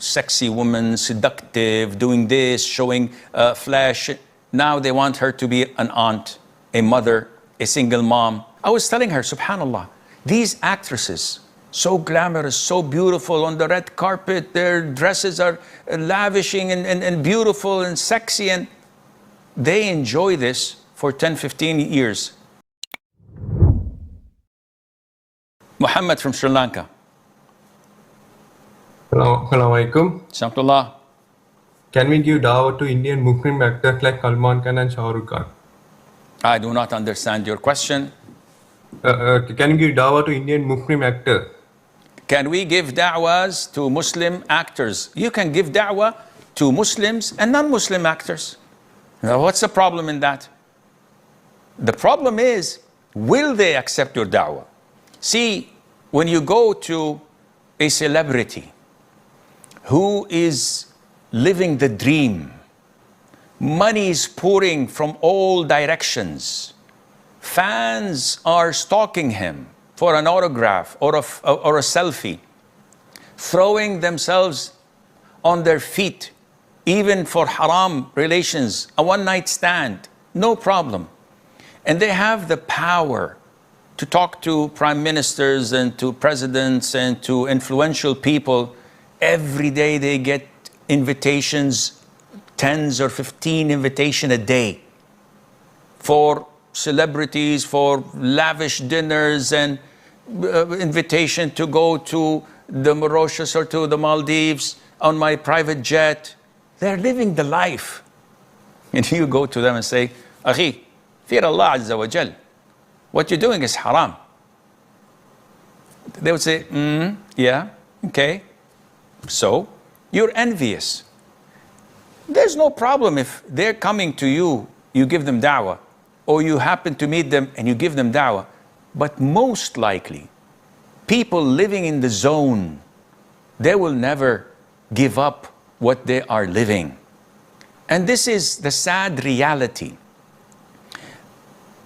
sexy woman, seductive, doing this, showing flesh. Now they want her to be an aunt, a mother, a single mom. I was telling her, subhanallah, these actresses, so glamorous, so beautiful on the red carpet, their dresses are lavishing and beautiful and sexy, and they enjoy this for 10, 15 years. Muhammad from Sri Lanka. Hello, alaikum. Alhamdulillah. Can we give dawah to Indian Muslim actors like Salman Khan and Shah Rukh Khan? I do not understand your question. Can you give dawah to Indian Muslim actors? Can we give da'was to Muslim actors? You can give da'wah to Muslims and non-Muslim actors. Now, what's the problem in that? The problem is, will they accept your da'wah? See, when you go to a celebrity who is living the dream, money is pouring from all directions, fans are stalking him for an autograph or a selfie, throwing themselves on their feet, even for haram relations, a one-night stand, no problem. And they have the power to talk to prime ministers and to presidents and to influential people. Every day they get invitations, 10 or 15 invitations a day for celebrities, for lavish dinners and invitation to go to the Mauritius or to the Maldives on my private jet. They're living the life. And you go to them and say, Akhi, fear Allah Azza wa Jal. What you're doing is haram. They would say, yeah, okay. So, you're envious. There's no problem if they're coming to you, you give them da'wah, or you happen to meet them and you give them da'wah. But most likely, people living in the zone, they will never give up what they are living. And this is the sad reality.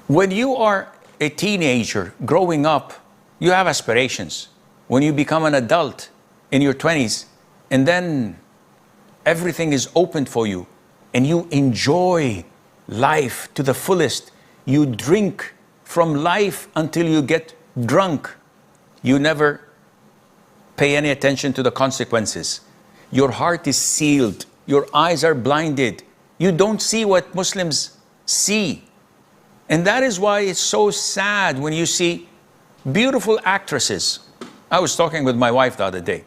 When you are a teenager growing up, you have aspirations. When you become an adult in your 20s, and then everything is open for you, and you enjoy life to the fullest. You drink from life until you get drunk. You never pay any attention to the consequences. Your heart is sealed. Your eyes are blinded. You don't see what Muslims see. And that is why it's so sad when you see beautiful actresses. I was talking with my wife the other day.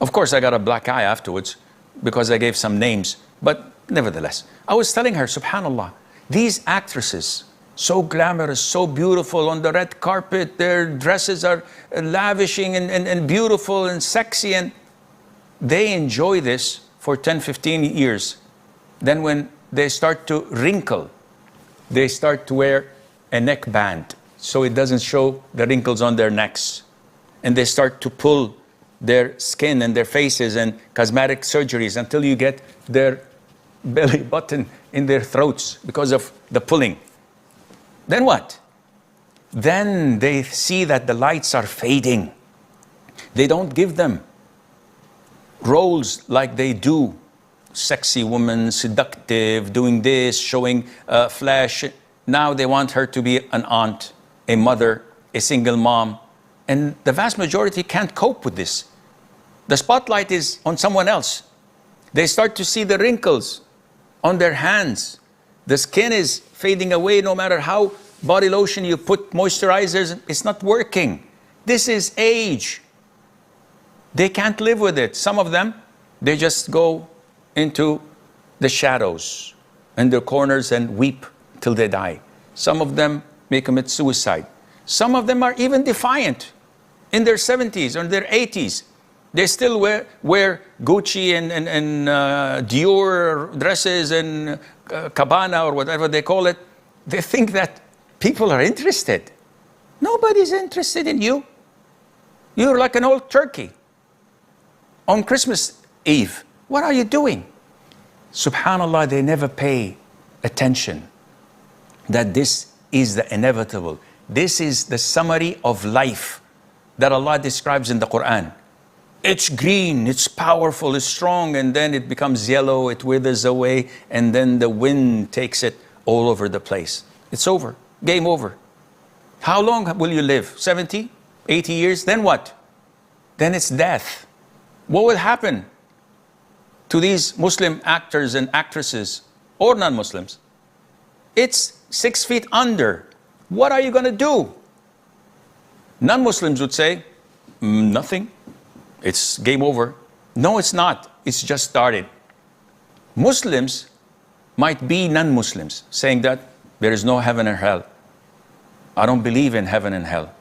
Of course, I got a black eye afterwards because I gave some names. But nevertheless, I was telling her, subhanallah, these actresses, so glamorous, so beautiful on the red carpet, their dresses are lavishing and beautiful and sexy, and they enjoy this for 10, 15 years. Then when they start to wrinkle, they start to wear a neckband so it doesn't show the wrinkles on their necks. And they start to pull their skin and their faces and cosmetic surgeries until you get their belly button in their throats because of the pulling. Then what? Then they see that the lights are fading. They don't give them roles like they do. Sexy woman, seductive, doing this, showing flesh. Now they want her to be an aunt, a mother, a single mom. And the vast majority can't cope with this. The spotlight is on someone else. They start to see the wrinkles on their hands. The skin is fading away no matter how body lotion you put, moisturizers, it's not working. This is age. They can't live with it. Some of them, they just go into the shadows and their corners and weep till they die. Some of them may commit suicide. Some of them are even defiant. In their 70s or their 80s, they still wear Gucci and Dior dresses and Cabana or whatever they call it. They think that people are interested. Nobody's interested in you. You're like an old turkey. On Christmas Eve, what are you doing? Subhanallah, they never pay attention that this is the inevitable. This is the summary of life that Allah describes in the Quran. It's green, it's powerful, it's strong, and then it becomes yellow, it withers away, and then the wind takes it all over the place. It's over, game over. How long will you live? 70, 80 years? Then what? Then it's death. What will happen to these Muslim actors and actresses or non-Muslims? It's 6 feet under. What are you going to do? Non-Muslims would say, nothing. It's game over. No, it's not. It's just started. Muslims might be non-Muslims, saying that there is no heaven or hell. I don't believe in heaven and hell.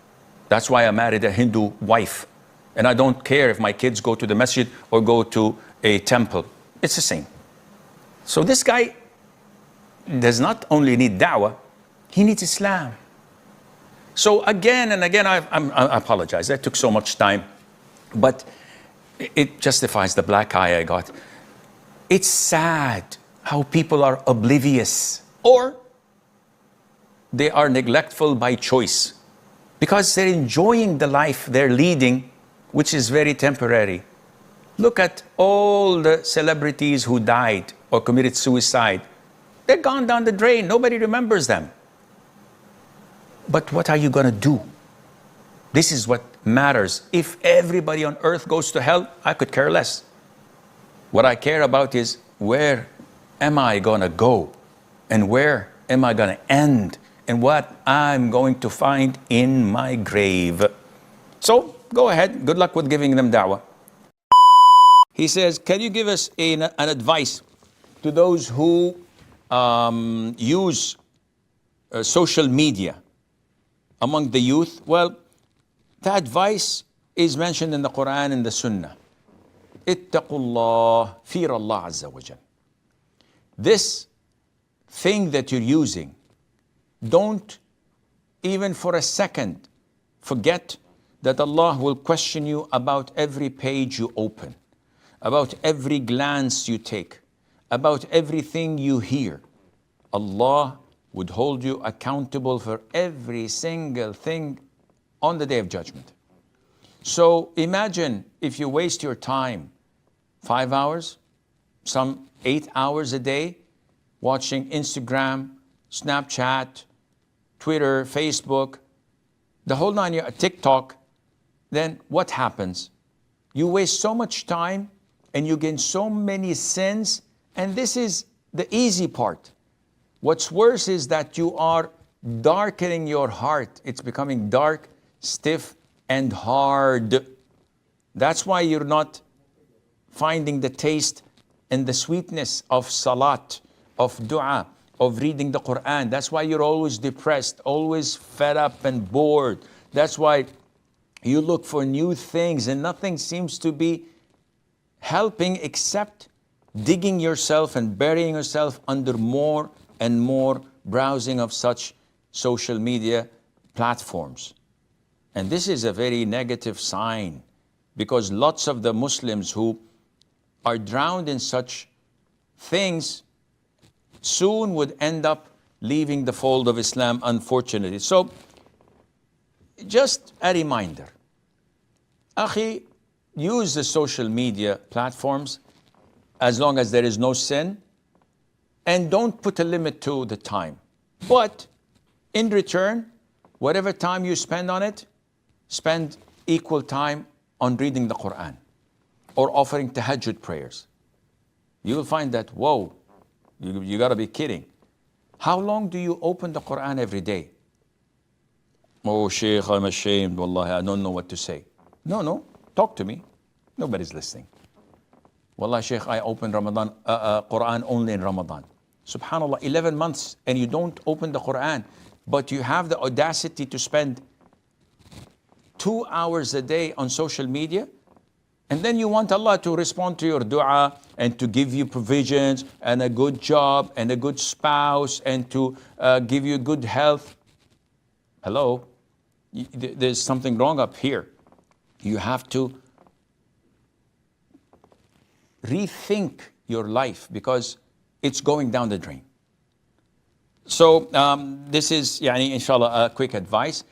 That's why I married a Hindu wife. And I don't care if my kids go to the masjid or go to a temple. It's the same. So this guy does not only need da'wah, he needs Islam. So again and again, I apologize. That took so much time. But it justifies the black eye I got. It's sad how people are oblivious or they are neglectful by choice because they're enjoying the life they're leading, which is very temporary. Look at all the celebrities who died or committed suicide. They're gone down the drain. Nobody remembers them. But what are you going to do? This is what matters. If everybody on earth goes to hell, I could care less. What I care about is where am I going to go? And where am I going to end? And what I'm going to find in my grave. So go ahead. Good luck with giving them da'wah. He says, can you give us an advice to those who use social media among the youth? Well, the advice is mentioned in the Quran and the Sunnah. Ittaqullah, fear Allah Azza wa Jal. This thing that you're using, don't even for a second forget that Allah will question you about every page you open, about every glance you take, about everything you hear. Allah would hold you accountable for every single thing on the Day of Judgment. So imagine if you waste your time 5 hours, some 8 hours a day, watching Instagram, Snapchat, Twitter, Facebook, the whole 9 years, TikTok, then what happens? You waste so much time and you gain so many sins, and this is the easy part. What's worse is that you are darkening your heart. It's becoming dark, stiff, and hard. That's why you're not finding the taste and the sweetness of salat, of dua, of reading the Quran. That's why you're always depressed, always fed up and bored. That's why you look for new things and nothing seems to be helping except digging yourself and burying yourself under more and more browsing of such social media platforms. And this is a very negative sign because lots of the Muslims who are drowned in such things soon would end up leaving the fold of Islam, unfortunately. So, just a reminder. Akhi, use the social media platforms as long as there is no sin, and don't put a limit to the time. But in return, whatever time you spend on it, spend equal time on reading the Quran or offering tahajjud prayers. You will find that, whoa, you gotta be kidding. How long do you open the Quran every day? Oh, Sheikh, I'm ashamed, wallahi, I don't know what to say. No, talk to me. Nobody's listening. Wallah, Sheikh, I open Quran only in Ramadan. Subhanallah, 11 months and you don't open the Quran, but you have the audacity to spend 2 hours a day on social media, and then you want Allah to respond to your dua and to give you provisions and a good job and a good spouse and to give you good health. Hello? There's something wrong up here. You have to rethink your life because it's going down the drain. So this is, inshallah, a quick advice.